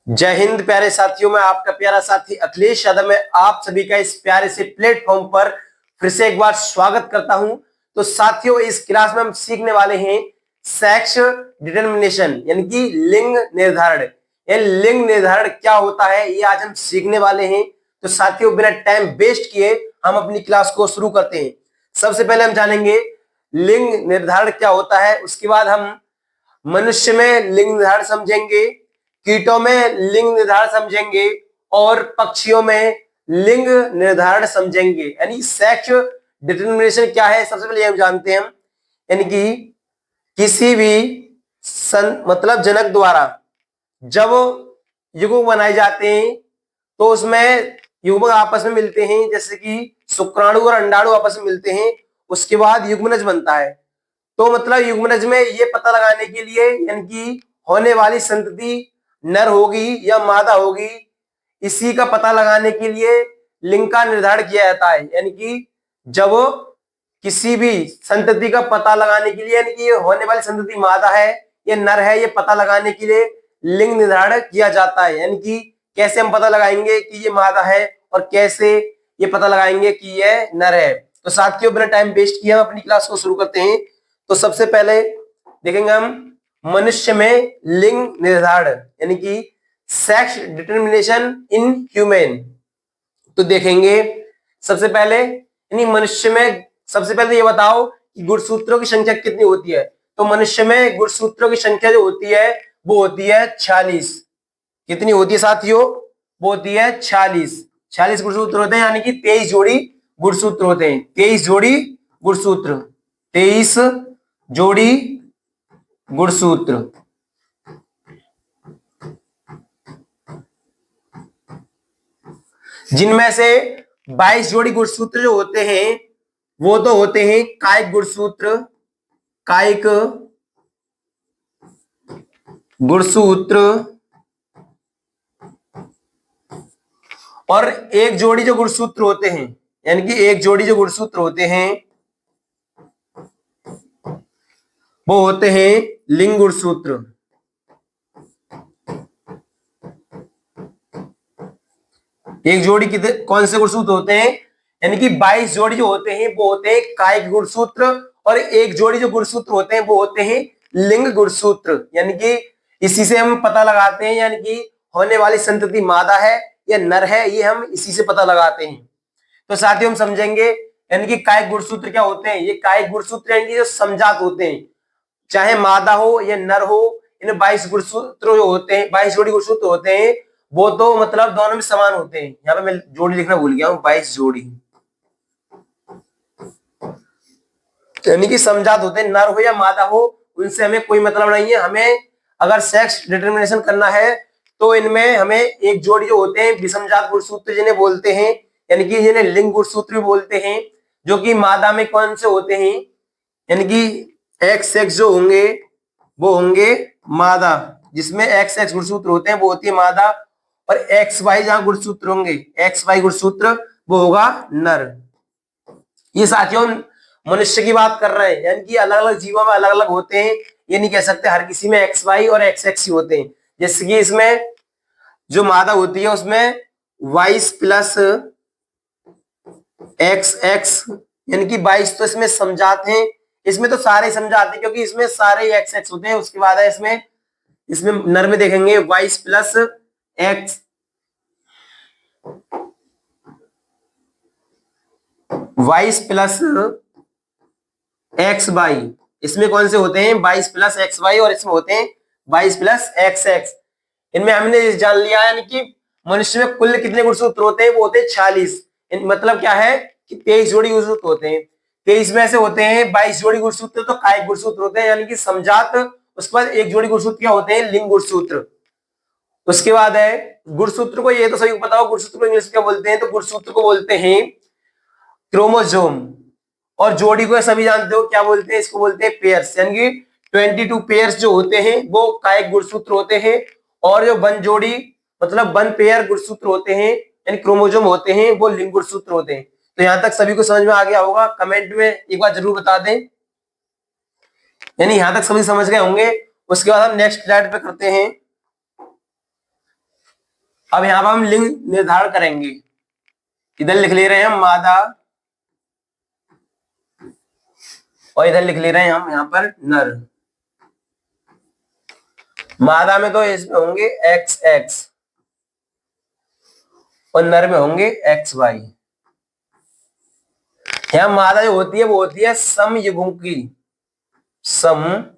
जय हिंद प्यारे साथियों, मैं आपका प्यारा साथी अखिलेश यादव में आप सभी का इस प्यारे से प्लेटफॉर्म पर फिर से एक बार स्वागत करता हूं। तो साथियों, इस क्लास में हम सीखने वाले हैं सेक्स डिटर्मिनेशन यानी कि लिंग निर्धारण। ये लिंग निर्धारण क्या होता है ये आज हम सीखने वाले हैं। तो साथियों, बिना टाइम वेस्ट किए हम अपनी क्लास को शुरू करते हैं। सबसे पहले हम जानेंगे लिंग निर्धारण क्या होता है, उसके बाद हम मनुष्य में लिंग निर्धारण समझेंगे, कीटों में लिंग निर्धारण समझेंगे और पक्षियों में लिंग निर्धारण समझेंगे। यानी सेक्स डिटरमिनेशन क्या है सबसे पहले हम जानते हैं। यानी कि किसी भी मतलब जनक द्वारा जब युग्मक बनाए जाते हैं तो उसमें युग्मक आपस में मिलते हैं, जैसे कि शुक्राणु और अंडाणु आपस में मिलते हैं, उसके बाद युग्मनज बनता है। तो मतलब युग्मनज में ये पता लगाने के लिए यानी कि होने वाली संतति नर होगी या मादा होगी, इसी का पता लगाने के लिए लिंग का निर्धारण किया जाता है। यानी कि जब किसी भी संतति का पता लगाने के लिए यानी कि ये होने वाली संतति मादा है या नर है, ये पता लगाने के लिए लिंग निर्धारण किया जाता है। यानी कि कैसे हम पता लगाएंगे कि ये मादा है और कैसे ये पता लगाएंगे कि ये नर है। तो साथियों, बिना टाइम वेस्ट किए हम अपनी क्लास को शुरू करते हैं। तो सबसे पहले देखेंगे हम मनुष्य में लिंग निर्धारण यानी कि सेक्स डिटरमिनेशन इन ह्यूमन। तो देखेंगे सबसे पहले यानी मनुष्य में सबसे पहले ये बताओ कि गुणसूत्रों की संख्या कितनी होती है। तो मनुष्य में गुणसूत्रों की संख्या जो होती है वो होती है 46। कितनी होती है साथियों? वो होती है 46। 46 गुणसूत्र होते हैं, यानी कि 23 जोड़ी गुणसूत्र होते हैं। 23 जोड़ी गुणसूत्र, 23 जोड़ी गुणसूत्र। जिनमें से 22 जोड़ी गुणसूत्र जो होते हैं वो तो होते हैं कायिक गुणसूत्र, कायिक गुणसूत्र, और एक जोड़ी जो गुणसूत्र होते हैं यानी कि एक जोड़ी जो गुणसूत्र होते हैं वो होते हैं लिंग गुणसूत्र। एक जोड़ी कितने कौन से गुणसूत्र होते हैं? यानी कि 22 जोड़ी जो होते हैं वो होते हैं कायिक गुणसूत्र, और एक जोड़ी जो गुणसूत्र होते हैं वो होते हैं लिंग गुणसूत्र। यानी कि इसी से हम पता लगाते हैं यानी कि होने वाली संतति मादा है या नर है, ये हम इसी से पता लगाते हैं। तो साथ ही हम समझेंगे यानी कि कायिक गुणसूत्र क्या होते हैं। ये कायिक गुणसूत्र यानी कि जो समजात होते हैं, चाहे मादा हो या नर हो, इन 22 गुणसूत्र जो होते हैं, 22 जोड़ी गुणसूत्र होते हैं, वो तो मतलब दोनों में समान होते हैं। यहाँ पे मैं जोड़ी लिखना भूल गया हूँ, 22 जोड़ी यानी कि समजात होते हैं, नर हो या मादा हो उनसे हमें कोई मतलब नहीं है। हमें अगर सेक्स डिटरमिनेशन करना है तो इनमें हमें एक जोड़ी जो होते हैं विषमजात गुणसूत्र जिन्हें बोलते हैं, यानी कि जिन्हें लिंग गुणसूत्र भी बोलते हैं, जो कि मादा में कौन से होते हैं, यानी कि एक्स एक्स जो होंगे वो होंगे मादा, जिसमें एक्स एक्स गुणसूत्र होते हैं वो होती है मादा, और एक्स वाई जहां गुणसूत्र होंगे, एक्स वाई गुणसूत्र वो होगा नर। ये साथियों मनुष्य की बात कर रहे हैं, यानी कि अलग अलग जीवों में अलग अलग होते हैं। ये नहीं कह सकते हर किसी में एक्स वाई और एक्स एक्स ही होते हैं। जैसे कि इसमें जो मादा होती है उसमें वाइस प्लस एक्स एक्स यानी कि 22 तो इसमें समझात हैं। इसमें तो सारे समझाते हैं क्योंकि इसमें सारे एक्स एक्स होते हैं। उसके बाद है इसमें इसमें नर में देखेंगे vice plus X, vice plus X Y. इसमें कौन से होते हैं? 22 प्लस एक्स वाई, और इसमें होते हैं 22 प्लस एक्स एक्स। इनमें हमने जान लिया यानी कि मनुष्य में कुल कितने गुणसूत्र होते हैं? वो होते हैं 46। मतलब क्या है कि 23 जोड़ी गुणसूत्र होते हैं। 23 में से होते हैं 22 जोड़ी गुणसूत्र तो कायिक गुणसूत्र होते हैं यानी कि समजात। उसके बाद एक जोड़ी गुणसूत्र क्या होते हैं? लिंग गुणसूत्र। उसके बाद है गुणसूत्र को, ये तो सभी को पता हो गुणसूत्र को इंग्लिश में क्या बोलते हैं। तो गुणसूत्र को बोलते हैं क्रोमोसोम, और जोड़ी को सभी जानते हो क्या बोलते हैं? इसको बोलते हैं पेयर्स। यानी कि 22 पेयर्स जो होते हैं वो कायिक गुणसूत्र होते हैं, और जो वन जोड़ी मतलब वन पेयर गुणसूत्र होते हैं यानी क्रोमोसोम होते हैं वो लिंग गुणसूत्र होते हैं। तो यहां तक सभी को समझ में आ गया होगा? कमेंट में एक बार जरूर बता दें। यानी यहां तक सभी समझ गए होंगे। उसके बाद हम नेक्स्ट स्लाइड पे करते हैं। अब यहां पर हम लिंग निर्धारण करेंगे। इधर लिख ले रहे हैं हम मादा और इधर लिख ले रहे हैं हम यहां पर नर। मादा में तो इसमें होंगे एक्स एक्स और नर में होंगे एक्स वाई। यहां मादा जो होती है वो होती है समयुग्मकी, समयुग्मकी।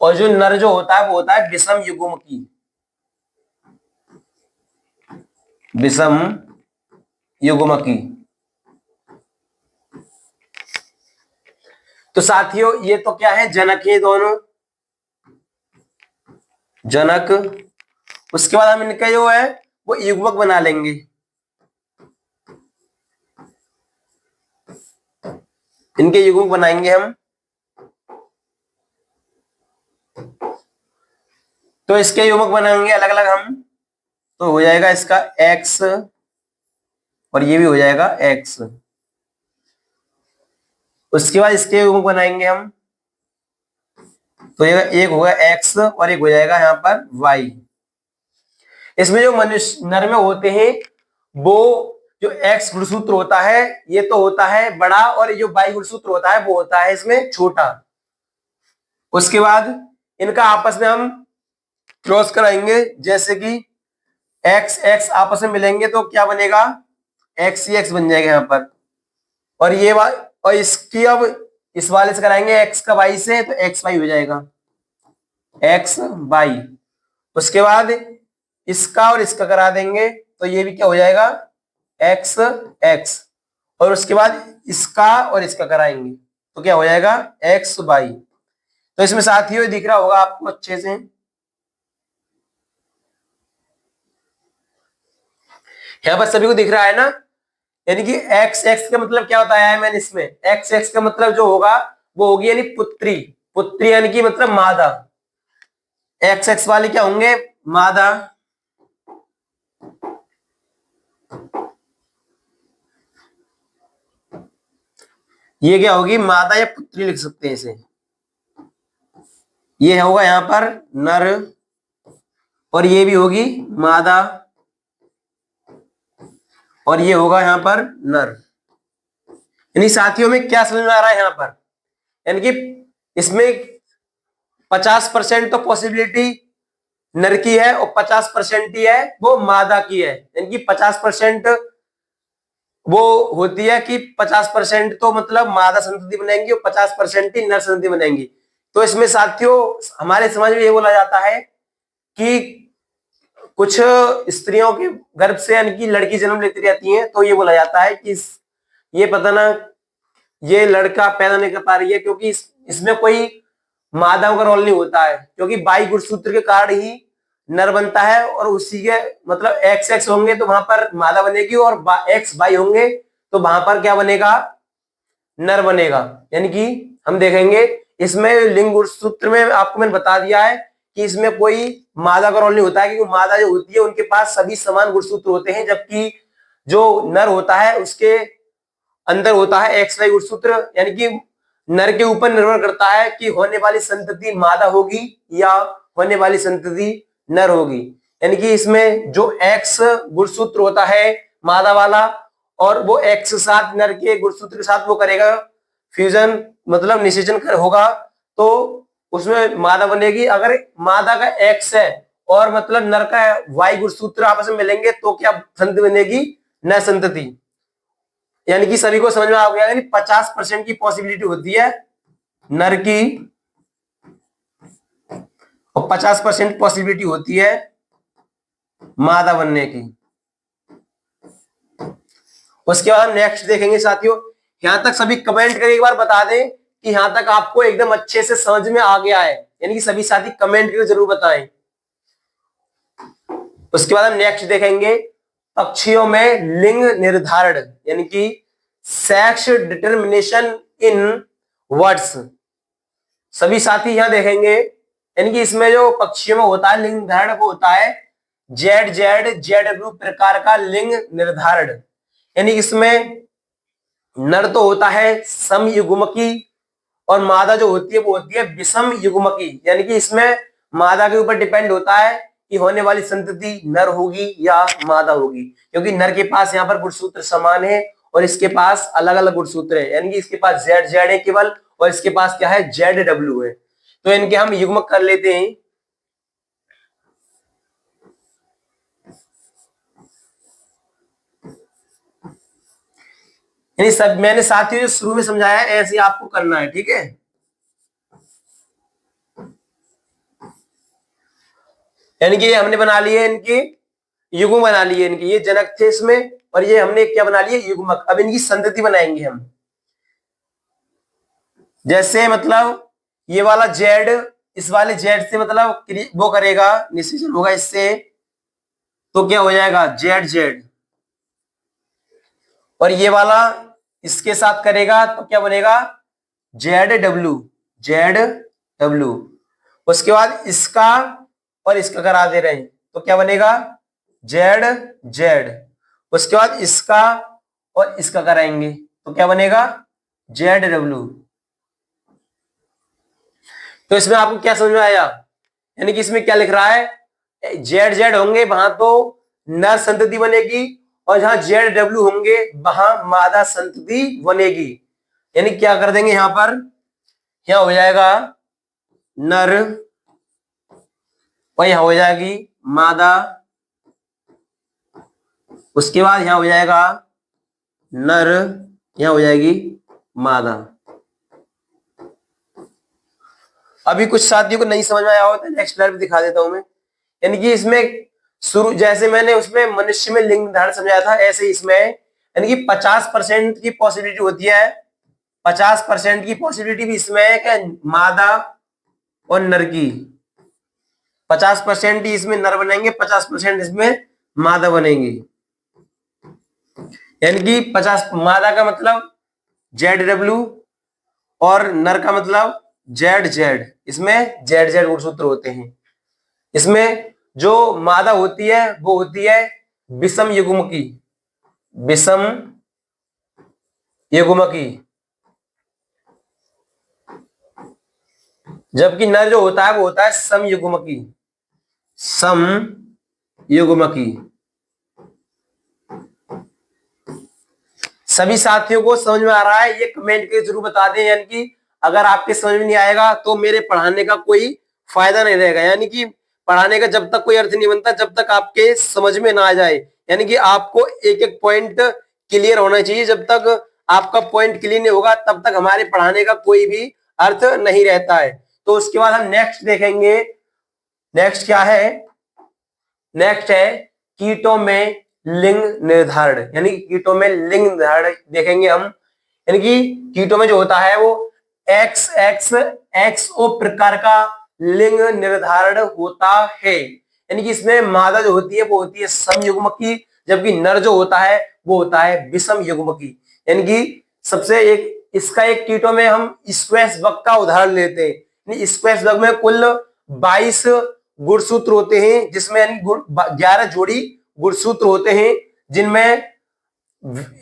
और जो नर जो होता है वो होता है विषम युग्मकी, विषम युग्मकी। तो साथियों ये तो क्या है, जनक है दोनों, जनक। उसके बाद हम इनका जो है वो युग्मक बना लेंगे। इनके युग्मक बनाएंगे हम। तो इसके युग्मक बनाएंगे अलग अलग हम, तो हो जाएगा इसका x और ये भी हो जाएगा x। उसके बाद इसके युग्मक बनाएंगे हम, तो एक होगा x और एक हो जाएगा यहाँ पर y। इसमें जो मनुष्य नर में होते हैं वो जो x गुणसूत्र होता है ये तो होता है बड़ा, और ये जो y गुणसूत्र होता है वो होता है इसमें छोटा। उसके बाद इनका आपस में हम क्रॉस कराएंगे, जैसे कि x x आपस में मिलेंगे तो क्या बनेगा, x ही x बन जाएगा यहाँ पर। और ये और इसकी अब इस वाले से कराएंगे x का y से, तो x y हो जाएगा x y। उसके बाद इसका और इसका करा देंगे तो ये भी क्या हो जाएगा x x। और उसके बाद इसका और इसका कराएंगे तो क्या हो जाएगा x y। तो इसमें साथियों दिख रहा होगा आपको अच्छे से, यहाँ पर सभी को दिख रहा है ना। यानी कि x x का मतलब क्या बताया है मैंने इसमें, x x का मतलब जो होगा वो होगी यानी पुत्री, पुत्री यानी कि मतलब मादा। x x वाले क्या होंगे, मादा। ये क्या होगी, मादा या पुत्री लिख सकते हैं इसे। ये होगा यहां पर नर और ये भी होगी मादा और ये होगा यहां पर नर। यानी साथियों में क्या समझ में आ रहा है यहां पर, यानी कि इसमें 50% तो पॉसिबिलिटी नर की है और 50% ही है वो मादा की है। यानी कि 50% वो होती है कि 50% तो मतलब मादा संतति बनेंगी और 50% ही नर संतति बनेंगी। तो इसमें साथियों हमारे समाज में ये बोला जाता है कि कुछ स्त्रियों के गर्भ से यानी कि लड़की जन्म लेती रहती है, तो ये बोला जाता है कि ये पता ना ये लड़का पैदा नहीं कर पा रही है क्योंकि इसमें कोई मादाओं का रोल नहीं होता है, क्योंकि बाई गुणसूत्र के कारण ही नर बनता है। और उसी के मतलब एक्स एक्स होंगे तो वहां पर मादा बनेगी और एक्स बाई होंगे तो वहां पर क्या बनेगा, नर बनेगा। यानी कि हम देखेंगे इसमें लिंग गुणसूत्र में आपको मैंने बता दिया है कि इसमें कोई मादा का रोल नहीं होता है, क्योंकि मादा जो होती है उनके पास सभी समान गुणसूत्र होते हैं, जबकि जो नर होता है उसके अंदर होता है एक्स वाई गुणसूत्र। यानी कि नर के ऊपर निर्भर करता है कि होने वाली संतति मादा होगी या होने वाली संतति नर होगी। यानी कि इसमें जो एक्स गुणसूत्र होता है मादा वाला और वो एक्स साथ नर के गुणसूत्र के साथ वो करेगा फ्यूजन, मतलब निषेचन होगा, तो उसमें मादा बनेगी। अगर मादा का एक्स है और मतलब नर का वाई गुणसूत्र आपस में मिलेंगे तो क्या संतति बनेगी, न संतति। यानी कि सभी को समझ में आ गया, यानी 50% की पॉसिबिलिटी होती है नर की और 50% पॉसिबिलिटी होती है मादा बनने की। उसके बाद हम नेक्स्ट देखेंगे साथियों। यहां तक सभी कमेंट करके एक बार बता दें कि यहां तक आपको एकदम अच्छे से समझ में आ गया है, यानी कि सभी साथी कमेंट करके जरूर बताएं। उसके बाद हम नेक्स्ट देखेंगे पक्षियों में लिंग निर्धारण, यानी कि सेक्स डिटर्मिनेशन इन वर्ड्स। सभी साथी यहां देखेंगे, यानी कि इसमें जो पक्षियों में होता है लिंग निर्धारण वो होता है जेड जेड जेड डब्ल्यू प्रकार का लिंग निर्धारण। यानी इसमें नर तो होता है समयुग्मकी और मादा जो होती है वो होती है विषम युग्मकी, यानी कि इसमें मादा के ऊपर डिपेंड होता है कि होने वाली संतति नर होगी या मादा होगी, क्योंकि नर के पास यहाँ पर गुणसूत्र समान है और इसके पास अलग अलग गुणसूत्र है, यानी कि इसके पास जेड जेड है केवल और इसके पास क्या है जेड डब्ल्यू है। तो इनके हम युग्मक कर लेते हैं। यानी सब मैंने साथियों जो शुरू में समझाया है ऐसे ही आपको करना है, ठीक है। यानी कि हमने बना लिए इनकी युग्म बना लिए इनके, ये जनक थे इसमें और ये हमने क्या बना लिए युग्मक। अब इनकी संतति बनाएंगे हम। जैसे मतलब ये वाला जेड इस वाले जेड से मतलब वो करेगा निषेचन होगा इससे, तो क्या हो जाएगा जेड जेड, और ये वाला इसके साथ करेगा तो क्या बनेगा जेड डब्ल्यू जेड डब्ल्यू। उसके बाद इसका और इसका करा दे रहे हैं तो क्या बनेगा जेड जेड। उसके बाद इसका और इसका कराएंगे तो क्या बनेगा जेड डब्ल्यू। तो इसमें आपको क्या समझ में आया, यानी कि इसमें क्या लिख रहा है जेड जेड होंगे वहां तो नर संतति बनेगी और जहां जेड डब्ल्यू होंगे वहां मादा संतति बनेगी। यानी क्या कर देंगे यहां पर, यहां हो जाएगा नर और यहां हो जाएगी मादा, उसके बाद यहां हो जाएगा नर, यहां हो जाएगी मादा। अभी कुछ साथियों को नहीं समझ में आया हो तो नेक्स्ट स्लाइड दिखा देता हूं मैं। यानी कि इसमें शुरू जैसे मैंने उसमें मनुष्य में लिंग निर्धारण समझाया था ऐसे इसमें यानी कि 50% की पॉसिबिलिटी होती है, 50% की पॉसिबिलिटी भी इसमें है कि मादा और नर की, 50% ही इसमें नर बनेंगे 50% इसमें मादा बनेंगे। यानी कि 50 मादा का मतलब जेड डब्ल्यू और नर का मतलब जेड जेड, इसमें जेड जेड गुणसूत्र होते हैं। इसमें जो मादा होती है वो होती है विषम युग्मकी, विषम युग्मकी, जबकि नर जो होता है वो होता है समयुग्मकी, समयुग्मकी। सभी साथियों को समझ में आ रहा है ये कमेंट के जरूर बता दें, यानी कि अगर आपके समझ में नहीं आएगा तो मेरे पढ़ाने का कोई फायदा नहीं रहेगा। यानी कि पढ़ाने का जब तक कोई अर्थ नहीं बनता जब तक आपके समझ में ना आ जाए, यानी कि आपको एक एक पॉइंट क्लियर होना चाहिए। जब तक आपका पॉइंट क्लियर नहीं होगा तब तक हमारे पढ़ाने का कोई भी अर्थ नहीं रहता है। तो उसके बाद हम नेक्स्ट देखेंगे, नेक्स्ट क्या है, नेक्स्ट है कीटों में लिंग निर्धारण, यानी कि कीटों में लिंग निर्धारण देखेंगे हम। यानी कि कीटों में जो होता है वो एक्स एक्स एक्स ओ प्रकार का लिंग निर्धारण होता है। यानी कि इसमें मादा जो होती है वो होती है समयुग्मकी, जबकि नर जो होता है वो होता है विषम युग्मकी। यानी कि सबसे एक इसका एक कीटों में हम स्क्वैश बग का उदाहरण लेते हैं। स्क्वैश बग में कुल 22 गुणसूत्र होते हैं, जिसमें 11 जोड़ी गुणसूत्र होते हैं, जिनमें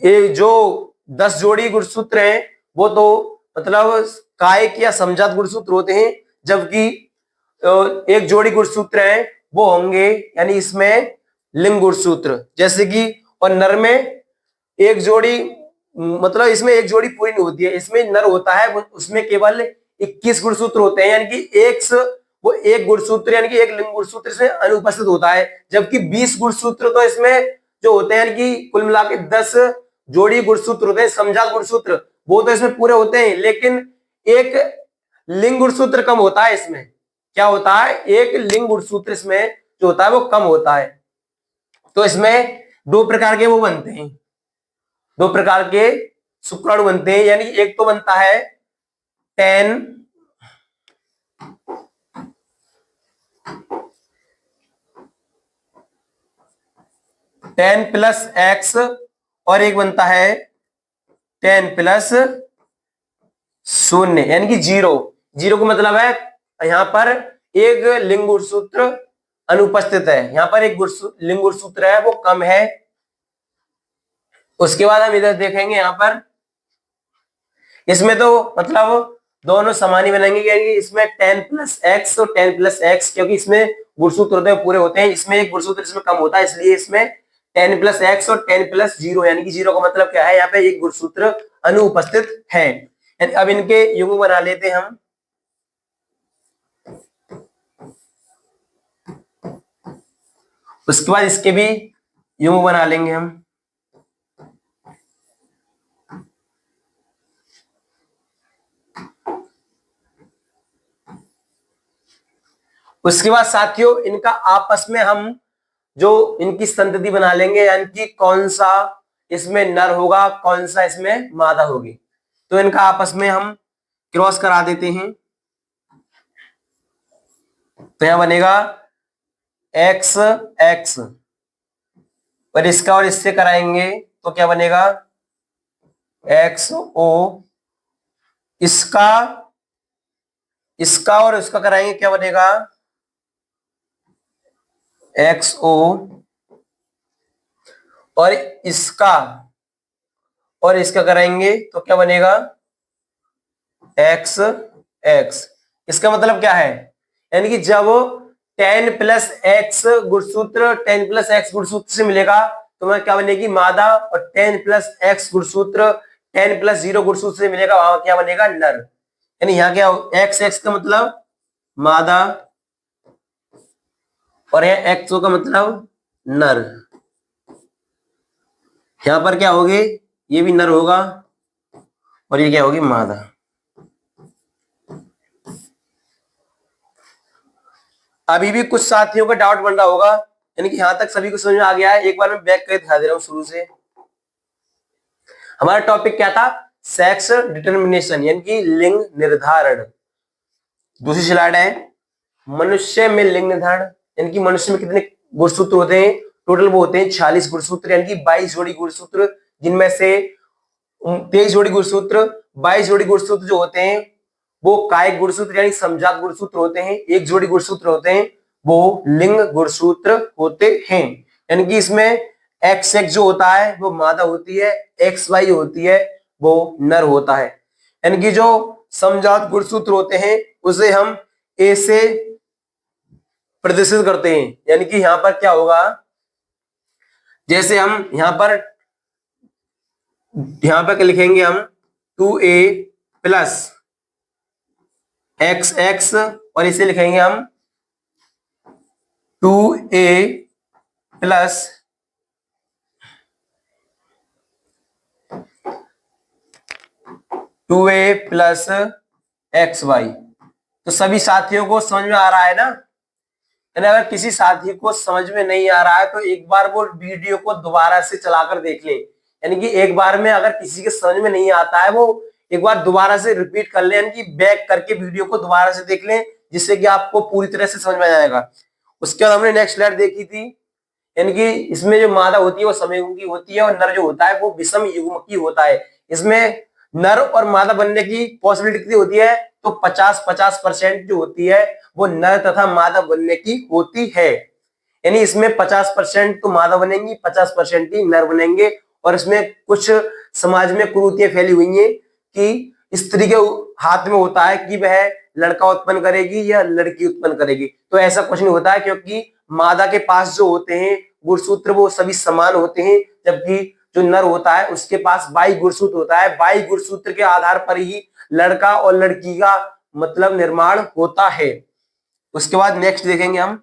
ये जो 10 जोड़ी गुणसूत्र हैं वो तो मतलब कायिक या समजात गुणसूत्र होते हैं, जबकि एक जोड़ी गुणसूत्र है वो होंगे यानी इसमें लिंग गुणसूत्र। जैसे कि और नर में एक जोड़ी मतलब इसमें एक जोड़ी पूरी नहीं होती है, इसमें नर होता है उसमें केवल 21 गुणसूत्र होते हैं, यानी कि वो एक गुणसूत्र यानी कि एक लिंग गुणसूत्र इसमें अनुपस्थित होता है, जबकि 20 गुणसूत्र तो इसमें जो होते हैं कि कुल मिला के 10 जोड़ी गुणसूत्र होते हैं समजात गुणसूत्र, वो तो इसमें पूरे होते हैं, लेकिन एक लिंग गुणसूत्र कम होता है। इसमें क्या होता है एक लिंग गुणसूत्र इसमें जो होता है वो कम होता है। तो इसमें दो प्रकार के वो बनते हैं, दो प्रकार के शुक्राणु बनते हैं, यानी एक तो बनता है 10+x और एक बनता है 10+0, यानी कि जीरो। जीरो का मतलब है यहां पर एक लिंग गुणसूत्र अनुपस्थित है, यहां पर एक लिंग गुणसूत्र है वो कम है। उसके बाद हम इधर देखेंगे, यहां पर इसमें तो मतलब दोनों समान ही बनेंगे, यानी इसमें 10 प्लस एक्स और 10 प्लस एक्स, क्योंकि इसमें गुणसूत्र होते हैं पूरे होते हैं, इसमें एक गुणसूत्र इसमें कम होता है, इसलिए इसमें 10 प्लस एक्स और 10 प्लस जीरो, यानी कि जीरो का मतलब क्या है, यहाँ पे एक गुणसूत्र अनुपस्थित है। अब इनके युग्म बना लेते हैं हम। उसके बाद इसके भी युग्म बना लेंगे हम। उसके बाद साथियों इनका आपस में हम जो इनकी संतति बना लेंगे, यानी कि कौन सा इसमें नर होगा, कौन सा इसमें मादा होगी, तो इनका आपस में हम क्रॉस करा देते हैं। तो यहां बनेगा एक्स एक्स, और इसका और इससे कराएंगे तो क्या बनेगा, एक्स ओ, इसका इसका और इसका कराएंगे क्या बनेगा, एक्स ओ, और इसका और इसका कराएंगे तो क्या बनेगा, एक्स एक्स। इसका मतलब क्या है, यानी कि जब 10 प्लस एक्स गुणसूत्र 10 प्लस एक्स गुणसूत्र से मिलेगा तो वह क्या बनेगी, मादा, और 10 प्लस एक्स गुणसूत्र 10 प्लस जीरो गुणसूत्र से मिलेगा, वहां क्या बनेगा, नर। यानी यहाँ क्या, एक्स एक्स का मतलब मादा, और यह एक्स ओ का मतलब नर। यहां पर क्या होगी, ये भी नर होगा और ये क्या होगी, मादा। अभी भी कुछ साथियों का डाउट बन रहा होगा, यानी कि यहां तक सभी को समझ में आ गया है। एक बार मैं बैक करके दिखा दे रहा हूं शुरू से। हमारा टॉपिक क्या था, सेक्स डिटर्मिनेशन, यानी कि लिंग निर्धारण। दूसरी स्लाइड है, मनुष्य में लिंग निर्धारण, यानी कि मनुष्य में कितने गुणसूत्र होते हैं, टोटल वो होते हैं 46 गुणसूत्र, यानी कि 22 जोड़ी गुणसूत्र, जिनमें से 23 जोड़ी गुणसूत्र, 22 जोड़ी गुणसूत्र जो होते हैं वो कायिक गुणसूत्र यानी समजात गुणसूत्र होते हैं, एक जोड़ी गुणसूत्र होते हैं वो लिंग गुणसूत्र होते हैं। यानी कि इसमें एक्स एक्स जो होता है वो मादा होती है, एक्स वाई होती है वो नर होता है। यानी कि जो समजात गुणसूत्र होते हैं उसे हम ए से प्रदर्शित करते हैं, यानी कि यहां पर क्या होगा, जैसे हम यहां पर लिखेंगे हम 2a प्लस एक्स एक्स, और इसे लिखेंगे हम 2a प्लस टू ए प्लस एक्स वाई। तो सभी साथियों को समझ में आ रहा है ना। यानी अगर किसी साथी को समझ में नहीं आ रहा है तो एक बार वो वीडियो को दोबारा से चलाकर देख ले, यानी कि एक बार में अगर किसी के समझ में नहीं आता है वो एक बार दोबारा से रिपीट कर ले, यानी कि बैक करके वीडियो को दोबारा से देख लें, जिससे कि आपको पूरी तरह से समझ में आ जाएगा। उसके बाद हमने नेक्स्ट स्लाइड देखी थी, यानी कि इसमें जो मादा होती है वो समयुग्म की होती है और नर जो होता है वो विषम युग्म की होता है। इसमें नर और मादा बनने की पॉसिबिलिटी कितनी होती है, तो 50-50% जो होती है वो नर तथा मादा बनने की होती है। यानी इसमें 50% तो मादा बनेंगी, 50% ही नर बनेंगे। और इसमें कुछ समाज में कुरीतियां फैली हुई हैं कि स्त्री के हाथ में होता है कि वह लड़का उत्पन्न करेगी या लड़की उत्पन्न करेगी, तो ऐसा कुछ नहीं होता है, क्योंकि मादा के पास जो होते हैं गुणसूत्र वो सभी समान होते हैं, जबकि जो नर होता है उसके पास 22 गुणसूत्र होता है। 22 गुणसूत्र के आधार पर ही लड़का और लड़की का मतलब निर्माण होता है। उसके बाद नेक्स्ट देखेंगे हम,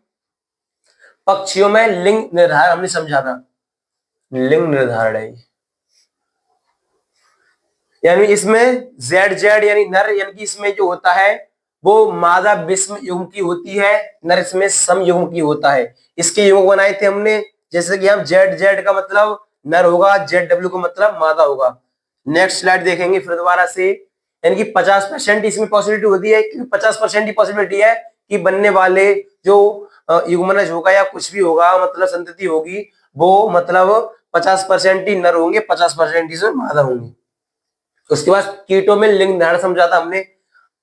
पक्षियों में लिंग निर्धारण हमने समझा था, लिंग निर्धारण है, यानी इसमें जेड जेड यानी नर, यानी कि इसमें जो होता है वो मादा विषम युग्म की होती है, नर इसमें सम युग्म की होता है। इसके युग्म बनाए थे हमने, जैसे कि हम जेड जेड का मतलब नर होगा, जेड डब्ल्यू का मतलब मादा होगा। नेक्स्ट स्लाइड देखेंगे फिर दोबारा से, यानी कि 50% इसमें पॉसिबिलिटी होती है, कि 50% ही पॉसिबिलिटी है कि बनने वाले जो युग्मनज होगा या कुछ भी होगा मतलब संतति होगी वो मतलब 50% ही नर होंगे, 50% ही मादा होंगे। उसके बाद कीटों में लिंग निर्धारण समझा था हमने।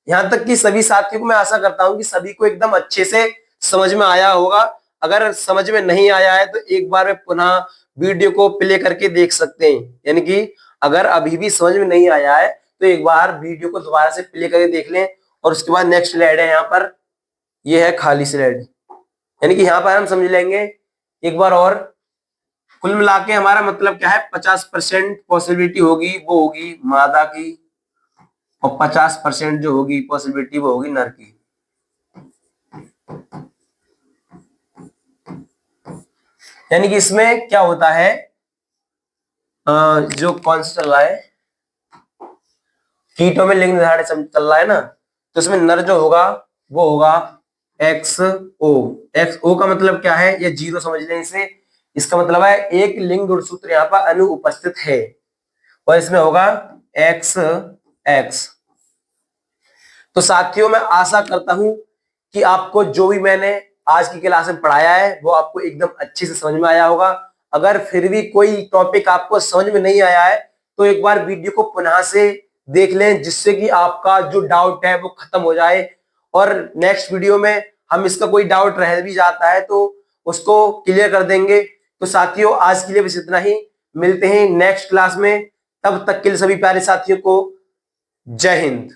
यहां तक कि सभी साथियों को मैं आशा करता हूं कि सभी को एकदम अच्छे से समझ में आया होगा। अगर समझ में नहीं आया है तो एक बार में पुनः वीडियो को प्ले करके देख सकते हैं, यानी कि अगर अभी भी समझ में नहीं आया है तो एक बार वीडियो को दोबारा से प्ले करके देख लें। और उसके बाद नेक्स्ट स्लाइड है यहाँ पर, ये है खाली स्लाइड, यानी कि यहाँ पर हम समझ लेंगे एक बार और। कुल मिला के हमारा मतलब क्या है, 50% पॉसिबिलिटी होगी वो होगी मादा की, और 50% जो होगी पॉसिबिलिटी वो होगी नर की। यानी कि इसमें क्या होता है, जो कौन सा चल रहा है, कीटों में लिंग निर्धारण चल रहा है ना, तो इसमें नर जो होगा वो होगा XO। XO का मतलब क्या है, ये जीरो समझ लें इसे। इसका मतलब है एक लिंग गुणसूत्र यहाँ पर अनुपस्थित है, और इसमें होगा XX। तो साथियों मैं आशा करता हूं कि आपको जो भी मैंने आज की क्लास में पढ़ाया है वो आपको एकदम अच्छे से समझ में आया होगा। अगर फिर भी कोई टॉपिक आपको समझ में नहीं आया है तो एक बार वीडियो को पुनः से देख लें, जिससे कि आपका जो डाउट है वो खत्म हो जाए। और नेक्स्ट वीडियो में हम इसका कोई डाउट रह भी जाता है तो उसको क्लियर कर देंगे। तो साथियों आज के लिए बस इतना ही, मिलते हैं नेक्स्ट क्लास में। तब तक के लिए सभी प्यारे साथियों को जय हिंद।